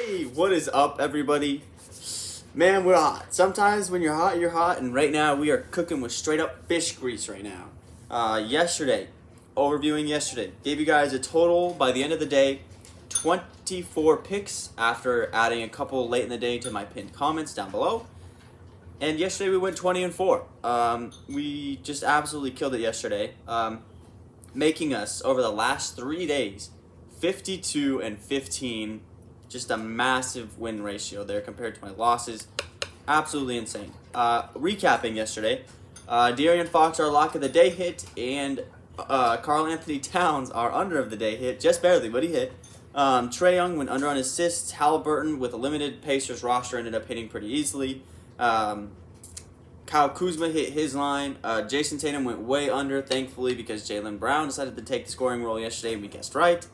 Hey, what is up, everybody? Man, we're hot. Sometimes when you're hot, and right now we are cooking with straight up fish grease right now. Overviewing yesterday, gave you guys a total by the end of the day 24 picks after adding a couple late in the day to my pinned comments down below. And yesterday we went 20-4. We just absolutely killed it yesterday, making us over the last 3 days 52-15. Just a massive win ratio there compared to my losses. Absolutely insane. Recapping yesterday, De'Aaron Fox, our lock of the day, hit, and Karl Anthony Towns, our under of the day, hit. Just barely, but he hit. Trae Young went under on assists. Halliburton, with a limited Pacers roster, ended up hitting pretty easily. Kyle Kuzma hit his line. Jason Tatum went way under, thankfully, because Jaylen Brown decided to take the scoring role yesterday, and we guessed right.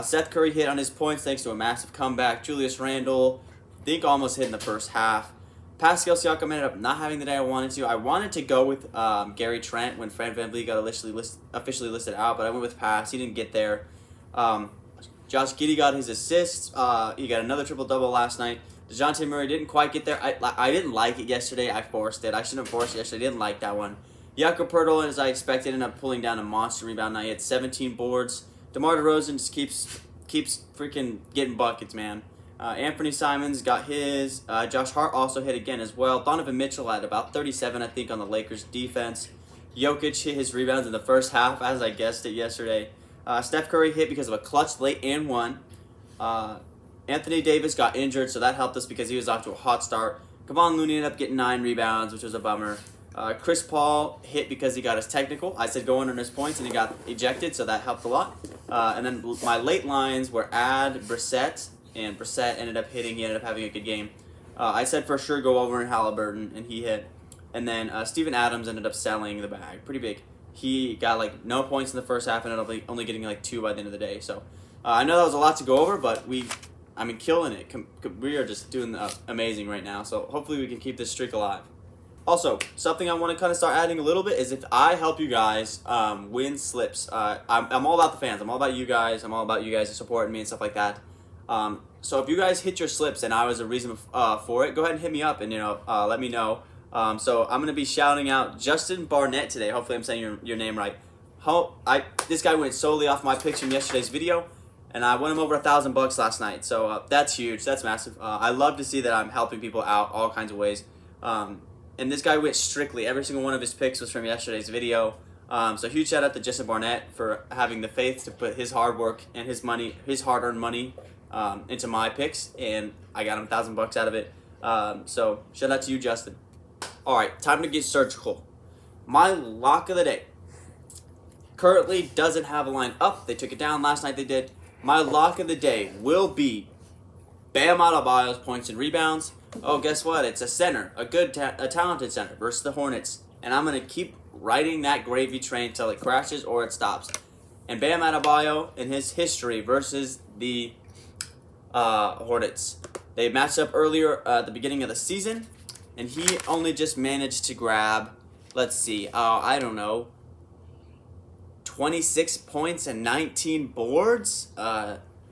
Seth Curry hit on his points thanks to a massive comeback. Julius Randle, I think, almost hit in the first half. Pascal Siakam ended up not having the day I wanted to. I wanted to go with Gary Trent when Fred VanVleet got officially listed out, but I went with Pass. He didn't get there. Josh Giddey got his assists. He got another triple-double last night. DeJounte Murray didn't quite get there. I didn't like it yesterday. I forced it. I shouldn't have forced it yesterday. I didn't like that one. Jakob Poeltl, as I expected, ended up pulling down a monster rebound night. He had 17 boards. DeMar DeRozan just keeps freaking getting buckets, man. Anthony Simons got his. Josh Hart also hit again as well. Donovan Mitchell had about 37, I think, on the Lakers defense. Jokic hit his rebounds in the first half, as I guessed it yesterday. Steph Curry hit because of a clutch late and one. Anthony Davis got injured, so that helped us because he was off to a hot start. Kevon Looney ended up getting 9 rebounds, which was a bummer. Chris Paul hit because he got his technical. I said go under his points, and he got ejected, so that helped a lot. And then my late lines were Brissett, and Brissett ended up hitting. He ended up having a good game. I said for sure go over in Halliburton, and he hit. And then Steven Adams ended up selling the bag pretty big. He got like no points in the first half, and ended up only getting like 2 by the end of the day. So I know that was a lot to go over, but killing it. We are just doing amazing right now. So hopefully we can keep this streak alive. Also, something I want to kind of start adding a little bit is if I help you guys win slips. I'm all about the fans. I'm all about you guys. I'm all about you guys supporting me and stuff like that. So if you guys hit your slips and I was a reason for it, go ahead and hit me up and let me know. So I'm gonna be shouting out Justin Barnett today. Hopefully I'm saying your name right. This guy went solely off my picks from yesterday's video, and I won him over $1,000 last night. So that's huge. That's massive. I love to see that I'm helping people out all kinds of ways. And this guy went strictly. Every single one of his picks was from yesterday's video. So huge shout out to Justin Barnett for having the faith to put his hard work and his hard-earned money, into my picks, and I got him $1,000 out of it. So shout out to you, Justin. All right, time to get surgical. My lock of the day currently doesn't have a line up. They took it down last night. They did. My lock of the day will be Bam Adebayo's points and rebounds. Oh, guess what? It's a center, a talented center versus the Hornets. And I'm going to keep riding that gravy train until it crashes or it stops. And Bam Adebayo in his history versus the Hornets. They matched up earlier at the beginning of the season, and he only just managed to grab, let's see, I don't know, 26 points and 19 boards?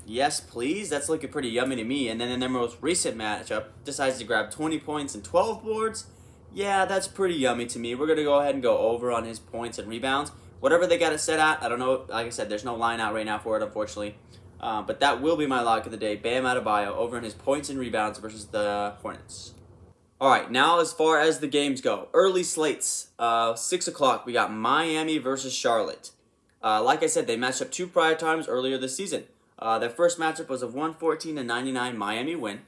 Yes, please. That's looking pretty yummy to me. And then in their most recent matchup, decides to grab 20 points and 12 boards. Yeah, that's pretty yummy to me. We're going to go ahead and go over on his points and rebounds. Whatever they got it set at, I don't know. Like I said, there's no line out right now for it, unfortunately. But that will be my lock of the day. Bam Adebayo over in his points and rebounds versus the Hornets. All right, now as far as the games go. Early slates. 6 o'clock, we got Miami versus Charlotte. Like I said, they matched up 2 prior times earlier this season. Their first matchup was a 114-99 Miami win.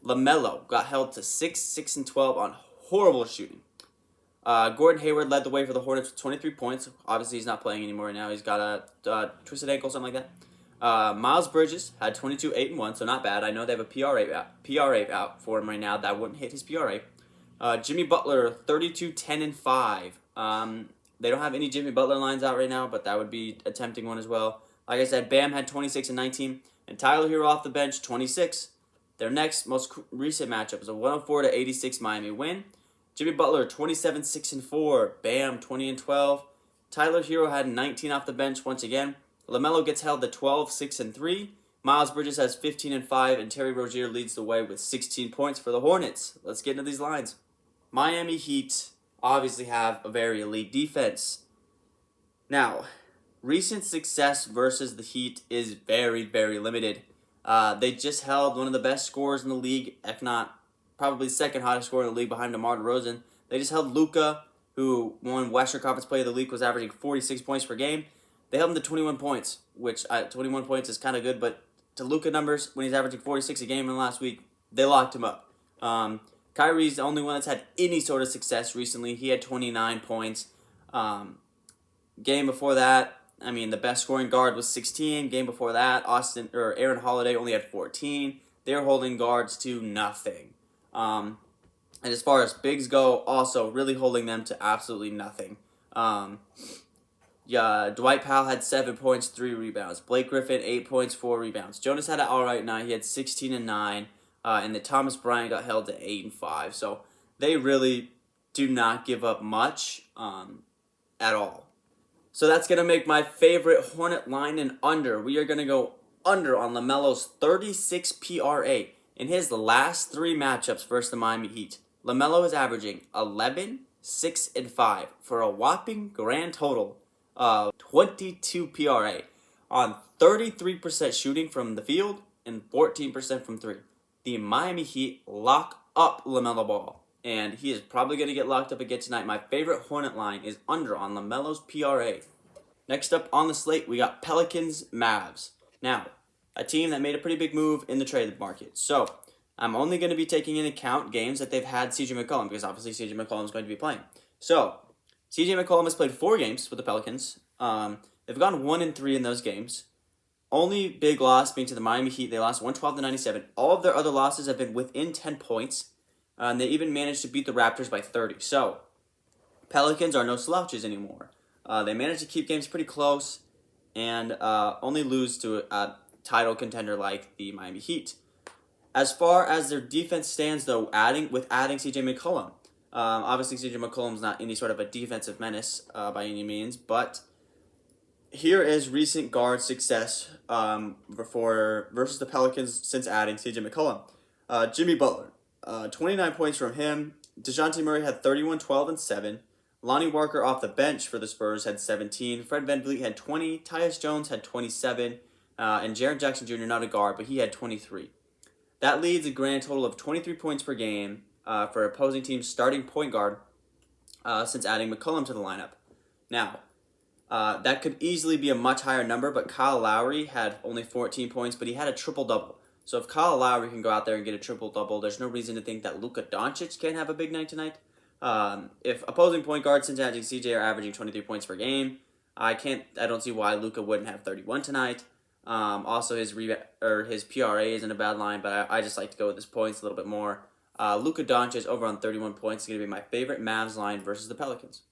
LaMelo got held to 6-12 on horrible shooting. Gordon Hayward led the way for the Hornets with 23 points. Obviously, he's not playing anymore right now. He's got a twisted ankle, something like that. Miles Bridges had 22, 8-1, so not bad. I know they have a PRA out for him right now. That wouldn't hit his PRA. Jimmy Butler, 32, 10-5. They don't have any Jimmy Butler lines out right now, but that would be a tempting one as well. Like I said, Bam had 26 and 19, and Tyler Hero off the bench, 26. Their next most recent matchup was a 104-86 Miami win. Jimmy Butler, 27, 6-4. Bam, 20 and 12. Tyler Hero had 19 off the bench once again. LaMelo gets held to 12, 6 and 3. Miles Bridges has 15 and 5, and Terry Rozier leads the way with 16 points for the Hornets. Let's get into these lines. Miami Heat obviously have a very elite defense. Now, recent success versus the Heat is very, very limited. They just held one of the best scorers in the league, if not probably second hottest scorer in the league behind DeMar DeRozan. They just held Luka, who won Western Conference Player of the League, was averaging 46 points per game. They held him to 21 points, which 21 points is kind of good, but to Luka numbers, when he's averaging 46 a game in the last week, they locked him up. Kyrie's the only one that's had any sort of success recently. He had 29 points. Game before that, the best scoring guard was 16. Game before that, Aaron Holiday only had 14. They're holding guards to nothing. And as far as bigs go, also really holding them to absolutely nothing. Dwight Powell had 7 points, 3 rebounds. Blake Griffin, 8 points, 4 rebounds. Jonas had an alright night. He had 16 and 9. And then Thomas Bryant got held to 8 and 5. So they really do not give up much at all. So that's going to make my favorite Hornet line an under. We are going to go under on LaMelo's 36 PRA in his last 3 matchups versus the Miami Heat. LaMelo is averaging 11, 6, and 5 for a whopping grand total of 22 PRA on 33% shooting from the field and 14% from 3. The Miami Heat lock up LaMelo Ball, and he is probably going to get locked up again tonight. My favorite Hornet line is under on LaMelo's PRA. Next up on the slate, we got Pelicans Mavs. Now, a team that made a pretty big move in the trade market. So, I'm only going to be taking into account games that they've had CJ McCollum, because obviously CJ McCollum is going to be playing. So, CJ McCollum has played 4 games with the Pelicans. They've gone 1-3 in those games. Only big loss being to the Miami Heat. They lost 112-97. All of their other losses have been within 10 points. And they even managed to beat the Raptors by 30. So, Pelicans are no slouches anymore. They managed to keep games pretty close and only lose to a title contender like the Miami Heat. As far as their defense stands, though, adding CJ McCollum. Obviously, CJ McCollum's not any sort of a defensive menace by any means, but here is recent guard success versus the Pelicans since adding CJ McCollum. Jimmy Butler, 29 points from him. DeJounte Murray had 31, 12, and 7. Lonnie Walker off the bench for the Spurs had 17. Fred VanVleet had 20. Tyus Jones had 27. And Jaren Jackson Jr., not a guard, but he had 23. That leads a grand total of 23 points per game for opposing team's starting point guard since adding McCollum to the lineup. Now, that could easily be a much higher number, but Kyle Lowry had only 14 points, but he had a triple-double. So if Kyle Lowry can go out there and get a triple-double, there's no reason to think that Luka Doncic can't have a big night tonight. If opposing point guards since adding CJ are averaging 23 points per game, I don't see why Luka wouldn't have 31 tonight. Also, his PRA isn't a bad line, but I just like to go with his points a little bit more. Luka Doncic over on 31 points is going to be my favorite Mavs line versus the Pelicans.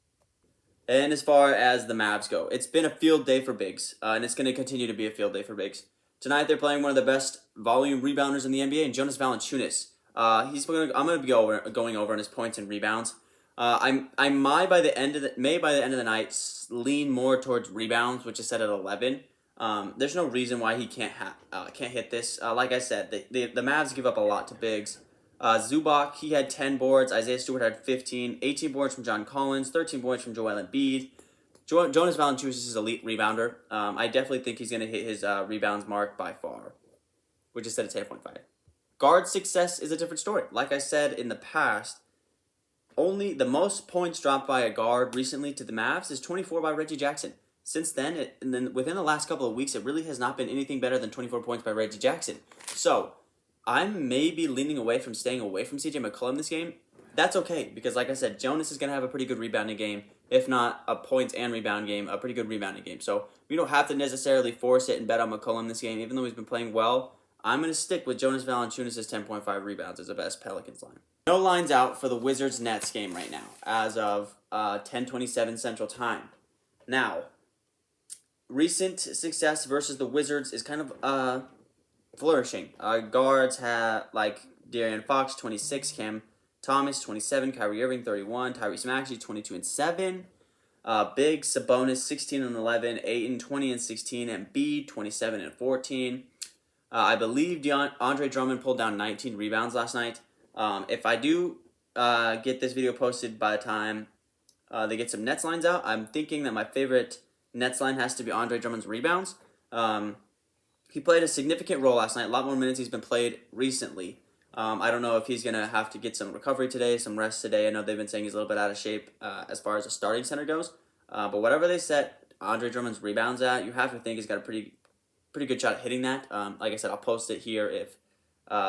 And as far as the Mavs go, it's been a field day for bigs, and it's going to continue to be a field day for bigs. Tonight they're playing one of the best volume rebounders in the NBA, and Jonas Valanciunas. I'm going to be going over on his points and rebounds. I may by the end of the night lean more towards rebounds, which is set at 11. There's no reason why he can't hit this. Like I said, the Mavs give up a lot to bigs. Zubac, he had 10 boards. Isaiah Stewart had 15. 18 boards from John Collins. 13 boards from Joel Embiid. Jonas Valanciunas is an elite rebounder. I definitely think he's going to hit his rebounds mark by far, which is set at 10.5. Guard success is a different story. Like I said in the past, only the most points dropped by a guard recently to the Mavs is 24 by Reggie Jackson. Since then, within the last couple of weeks, it really has not been anything better than 24 points by Reggie Jackson. So, I'm maybe leaning away from staying away from CJ McCollum this game. That's okay, because like I said, Jonas is going to have a pretty good rebounding game. If not a points and rebound game, a pretty good rebounding game. So, we don't have to necessarily force it and bet on McCollum this game, even though he's been playing well. I'm going to stick with Jonas Valanciunas' 10.5 rebounds as the best Pelicans line. No lines out for the Wizards-Nets game right now, as of 10:27 Central Time. Now, recent success versus the Wizards is kind of flourishing. Guards have like De'Aaron Fox, 26, Cam Thomas, 27, Kyrie Irving, 31, Tyrese Maxey, 22 and 7. Big Sabonis, 16 and 11, Ayton, 20 and 16, and Embiid, 27 and 14. I believe Andre Drummond pulled down 19 rebounds last night. If I do get this video posted by the time they get some Nets lines out, I'm thinking that my favorite Nets line has to be Andre Drummond's rebounds. He played a significant role last night, a lot more minutes he's been played recently. I don't know if he's going to have to get some recovery today, some rest today. I know they've been saying he's a little bit out of shape as far as a starting center goes. But whatever they set Andre Drummond's rebounds at, you have to think he's got a pretty good shot at hitting that. Like I said, I'll post it here if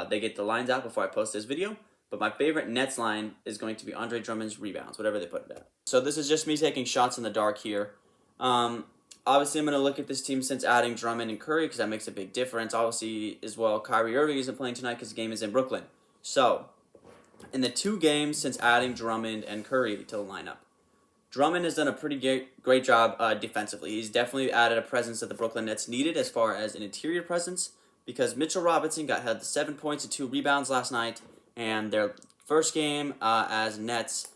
they get the lines out before I post this video. But my favorite Nets line is going to be Andre Drummond's rebounds, whatever they put it at. So this is just me taking shots in the dark here. Obviously, I'm going to look at this team since adding Drummond and Curry because that makes a big difference. Obviously, as well, Kyrie Irving isn't playing tonight because the game is in Brooklyn. So, in the 2 games since adding Drummond and Curry to the lineup, Drummond has done a pretty great job defensively. He's definitely added a presence that the Brooklyn Nets needed as far as an interior presence because Mitchell Robinson held 7 points and 2 rebounds last night, and their first game as Nets,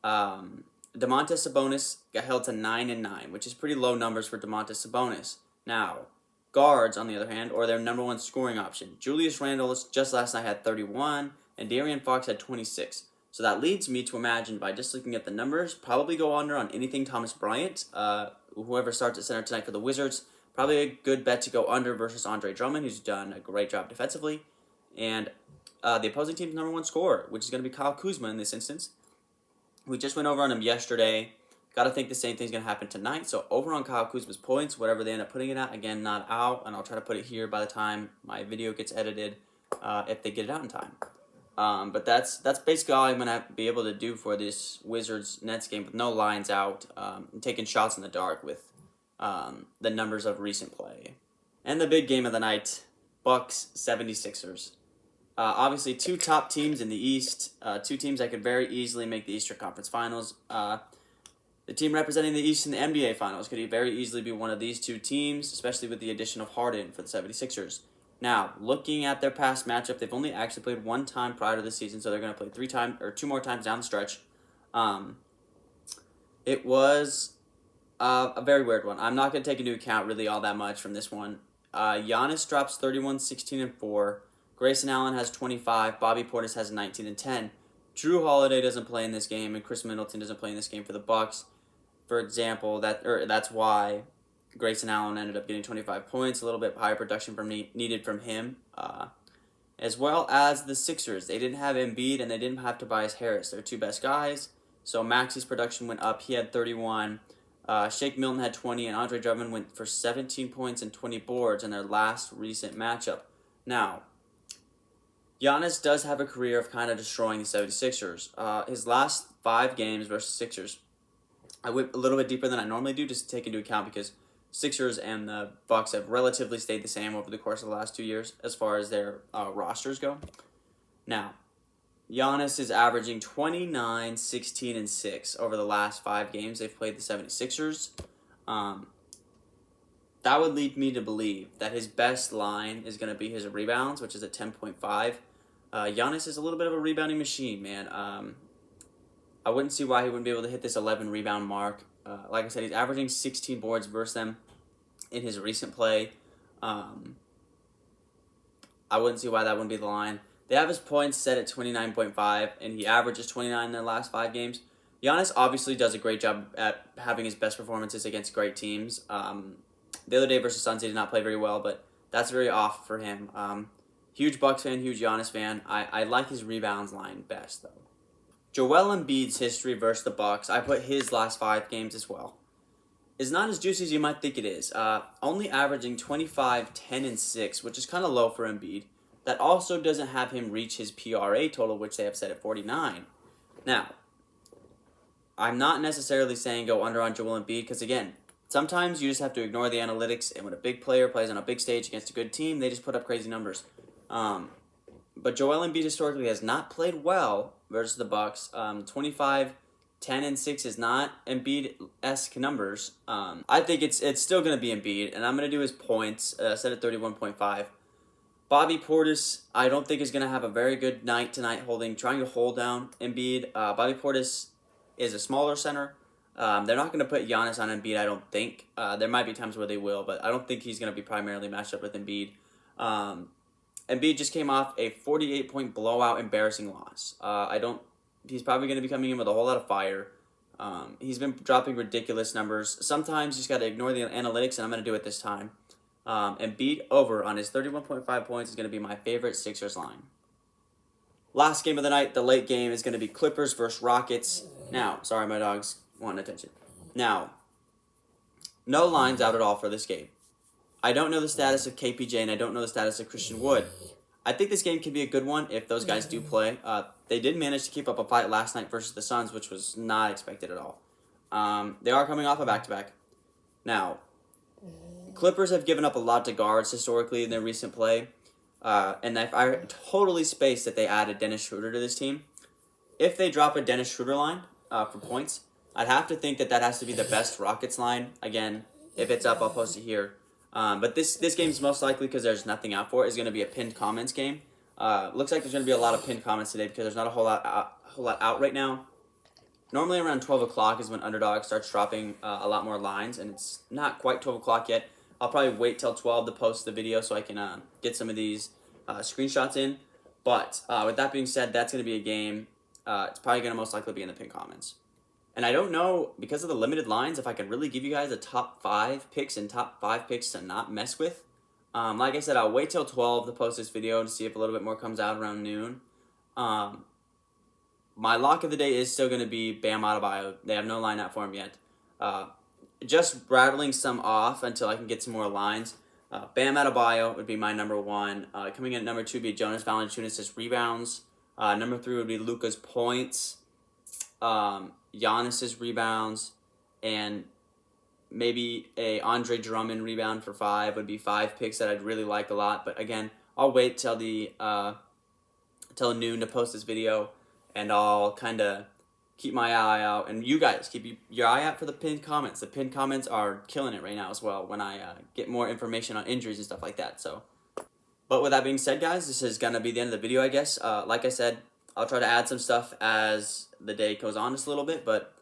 Domantas Sabonis got held to 9 and 9, which is pretty low numbers for Domantas Sabonis. Now, guards, on the other hand, or their number 1 scoring option. Julius Randle just last night had 31, and De'Aaron Fox had 26. So that leads me to imagine, by just looking at the numbers, probably go under on anything Thomas Bryant. Whoever starts at center tonight for the Wizards, probably a good bet to go under versus Andre Drummond, who's done a great job defensively. And the opposing team's number 1 scorer, which is going to be Kyle Kuzma in this instance. We just went over on him yesterday. Got to think the same thing's going to happen tonight. So over on Kyle Kuzma's points, whatever they end up putting it at, again, not out. And I'll try to put it here by the time my video gets edited if they get it out in time. But that's basically all I'm going to be able to do for this Wizards-Nets game with no lines out. Taking shots in the dark with the numbers of recent play. And the big game of the night, Bucks 76ers. Obviously, 2 top teams in the East, 2 teams that could very easily make the Eastern Conference Finals. The team representing the East in the NBA Finals could very easily be one of these 2 teams, especially with the addition of Harden for the 76ers. Now, looking at their past matchup, they've only actually played 1 time prior to the season, so they're going to play 2 more times down the stretch. It was a very weird one. I'm not going to take into account really all that much from this one. Giannis drops 31, 16, and 4. Grayson Allen has 25. Bobby Portis has 19 and 10. Drew Holiday doesn't play in this game, and Chris Middleton doesn't play in this game for the Bucks. For example, that's why Grayson Allen ended up getting 25 points, a little bit higher production needed from him. As well as the Sixers. They didn't have Embiid, and they didn't have Tobias Harris. They're 2 best guys. So Maxi's production went up. He had 31. Shake Milton had 20, and Andre Drummond went for 17 points and 20 boards in their last recent matchup. Now, Giannis does have a career of kind of destroying the 76ers. His last 5 games versus Sixers, I went a little bit deeper than I normally do just to take into account because Sixers and the Bucks have relatively stayed the same over the course of the last 2 years as far as their rosters go. Now, Giannis is averaging 29, 16, and 6 over the last 5 games they've played the 76ers. That would lead me to believe that his best line is going to be his rebounds, which is at 10.5. Giannis is a little bit of a rebounding machine, man. I wouldn't see why he wouldn't be able to hit this 11 rebound mark. Like I said, he's averaging 16 boards versus them in his recent play. I wouldn't see why that wouldn't be the line. They have his points set at 29.5, and he averages 29 in the last 5 games. Giannis obviously does a great job at having his best performances against great teams. The other day versus Suns, he did not play very well, but that's very off for him. Huge Bucks fan, huge Giannis fan. I like his rebounds line best, though. Joel Embiid's history versus the Bucks, I put his last 5 games as well, is not as juicy as you might think it is. Only averaging 25, 10, and 6, which is kind of low for Embiid. That also doesn't have him reach his PRA total, which they have set at 49. Now, I'm not necessarily saying go under on Joel Embiid because, again, sometimes you just have to ignore the analytics, and when a big player plays on a big stage against a good team, they just put up crazy numbers. But Joel Embiid historically has not played well versus the Bucks. 25, 10, and 6 is not Embiid-esque numbers. I think it's still going to be Embiid, and I'm going to do his points, set at 31.5. Bobby Portis, I don't think is going to have a very good night tonight trying to hold down Embiid. Bobby Portis is a smaller center. They're not going to put Giannis on Embiid, I don't think. There might be times where they will, but I don't think he's going to be primarily matched up with Embiid. Embiid just came off a 48-point blowout, embarrassing loss. He's probably going to be coming in with a whole lot of fire. He's been dropping ridiculous numbers. Sometimes you just got to ignore the analytics, and I'm going to do it this time. Embiid over on his 31.5 points is going to be my favorite Sixers line. Last game of the night, the late game, is going to be Clippers versus Rockets. Now, sorry, my dog's wanting attention. Now, no lines out at all for this game. I don't know the status of KPJ, and I don't know the status of Christian Wood. I think this game could be a good one if those guys do play. They did manage to keep up a fight last night versus the Suns, which was not expected at all. They are coming off a back-to-back. Now, Clippers have given up a lot to guards historically in their recent play. And I totally spaced that they added Dennis Schroeder to this team. If they drop a Dennis Schroeder line for points, I'd have to think that has to be the best Rockets line. Again, if it's up, I'll post it here. But this game's most likely, because there's nothing out for it, is going to be a pinned comments game. Looks like there's going to be a lot of pinned comments today because there's not a whole lot out right now. Normally around 12 o'clock is when Underdog starts dropping a lot more lines, and it's not quite 12 o'clock yet. I'll probably wait till 12 to post the video so I can get some of these screenshots in. But with that being said, that's going to be a game. It's probably going to most likely be in the pinned comments. And I don't know, because of the limited lines, if I can really give you guys a top 5 picks and top 5 picks to not mess with. Like I said, I'll wait till 12 to post this video to see if a little bit more comes out around noon. My lock of the day is still going to be Bam Adebayo. They have no line out for him yet. Just rattling some off until I can get some more lines. Bam Adebayo would be my number 1. Coming in at number 2 would be Jonas Valanciunas' rebounds. Number 3 would be Luka's points. Giannis's rebounds, and maybe a Andre Drummond rebound for 5 would be 5 picks that I'd really like a lot. But again, I'll wait till till noon to post this video, and I'll kind of keep my eye out. And you guys, keep your eye out for the pinned comments. The pinned comments are killing it right now as well when I get more information on injuries and stuff like that. So, but with that being said, guys, this is going to be the end of the video, I guess. Like I said, I'll try to add some stuff as the day goes on just a little bit, but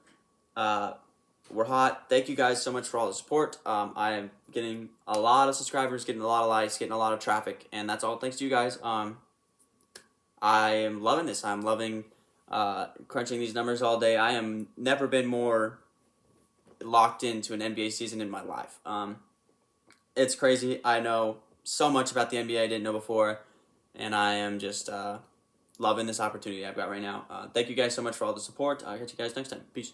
we're hot. Thank you guys so much for all the support. I am getting a lot of subscribers, getting a lot of likes, getting a lot of traffic, and that's all thanks to you guys. I am loving this. I'm loving crunching these numbers all day. I am never been more locked into an NBA season in my life. It's crazy. I know so much about the NBA I didn't know before, and I am just loving this opportunity I've got right now. Thank you guys so much for all the support. I'll catch you guys next time. Peace.